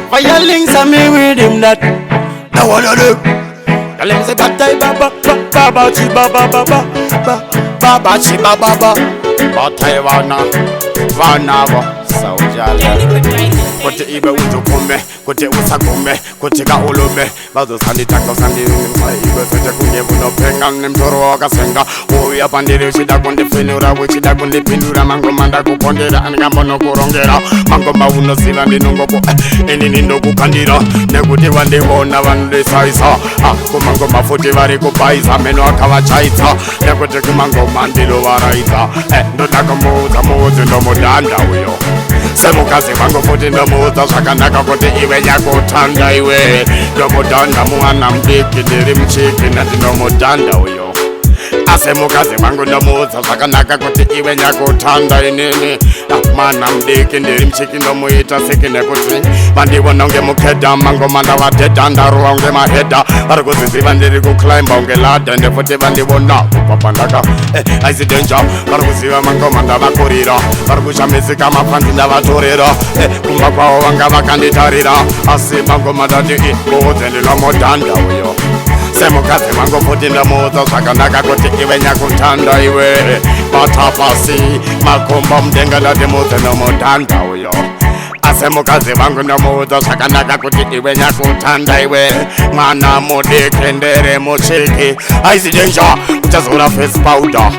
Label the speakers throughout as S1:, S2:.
S1: Fire links and me with him that. Now what you do? Tell him say batai baba baba chi baba baba baba chi baba baba batai wana saujala. Kote ibe utukume, kote usakume, kote ka ulume. Bazo sandi tako sandi ibe sete kunye buno penga mtoro waka senga. Uya pandiri ushida kundi finura, ushida kundi pindura. Mango manda kupondera, anigambo no kurongera. Mango mauno sila ninungoku, eni nindoku kandira. Nekuti wande wona wande saisa. Kumango mafuti vari kupaisa, meno akawa chaita. Nekuti kumango mandilo waraita. Ndotaka muuza ndo mudanda uyo. Semukazi wangu futi ndo muuza zvakanaka kuti iwe nyakutanda iwe. Ndo mudanda mwana mdiki ndiri mchiki nati ndo mudanda uyo. Asemukazi wangu ndo muuza zvakanaka kuti iwe nyakutanda inini. Mwana mdiki ndiri mchiki ndo muita siki nekuti vandiwona unge mukeda mango manda vateda ndaruwa unge maheda. Vari kuziziva ndiri kuclimba unge lada ndefuti vandiwona kupapandaka aisi danger. Vari kuziva mango manda vakurira. Vari kushamisika mapanzi ndavatorera. Kumba kwavo vanga vakanditarira. Asi mango manda ti muuze ndilo mudanda uyo. Semukazi wangu futi ndamuudza zvakanaka kuti iwe nyakutanda iwe. Matapasi makomba mudenga ndati muudze nomudanda uyo. Asemukazi wangu ndamuudza zvakanaka kuti iwe nyakutanda iwe. Mwana mudiki ndiri muchiki aisi danger. Uchazora face powder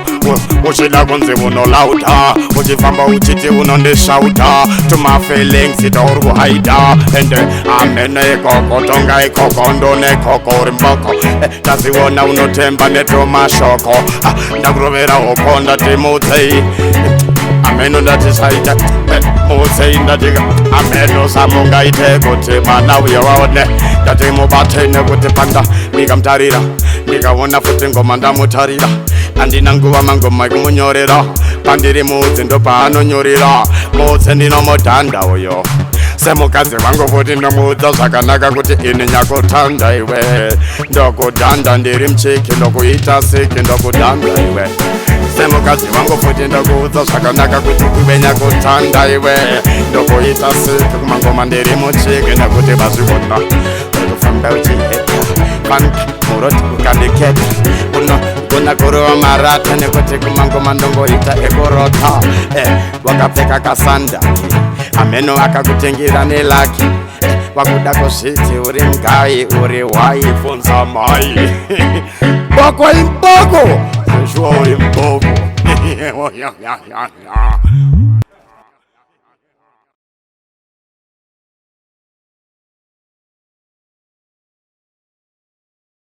S1: uchida kunzi unolauta. Uchifamba uchiti unondishauta. To my feelings ita uri kuhaida. Ende amene ikoko tonga ikoko ndone ikoko uri mboko. Taziwona unotemba neto mashoko. Ndakurovera hoko ndati mudzei. Ameno ndati saita mudzei ndatika. Ameno samunga ite kuti mana uya waone. Ndati mubate nekuti panda nikamtarira. Nikawona futi ngoma ndamutarira. Andina nguva mangoma kumunyorera. Pandiri muudze ndo paanonyorera. Muudze ndino mudanda uyo. Semukazi wangu futi ndomuudza zvakanaka kuti ini nyakutanda iwe. Ndokudanda ndiri mchiki ndokuita siki ndokudanda iwe. Semukazi wangu futi ndokuudza zvakanaka kuti iwe nyakutanda iwe. Ndokuita siki kumangoma ndiri muchiki nekuti vazvivona. Urikufamba uchiheta panki muroti kukandiketa. Kuna kuruwa marata nekuti kumangoma ndongoita ekurota. Wakapfeka kasanda ameno akakutengira nelaki. Wakuda kusviti uri ngai uri waibvunza mai. Boko imboko zvezhuwa uri mboko.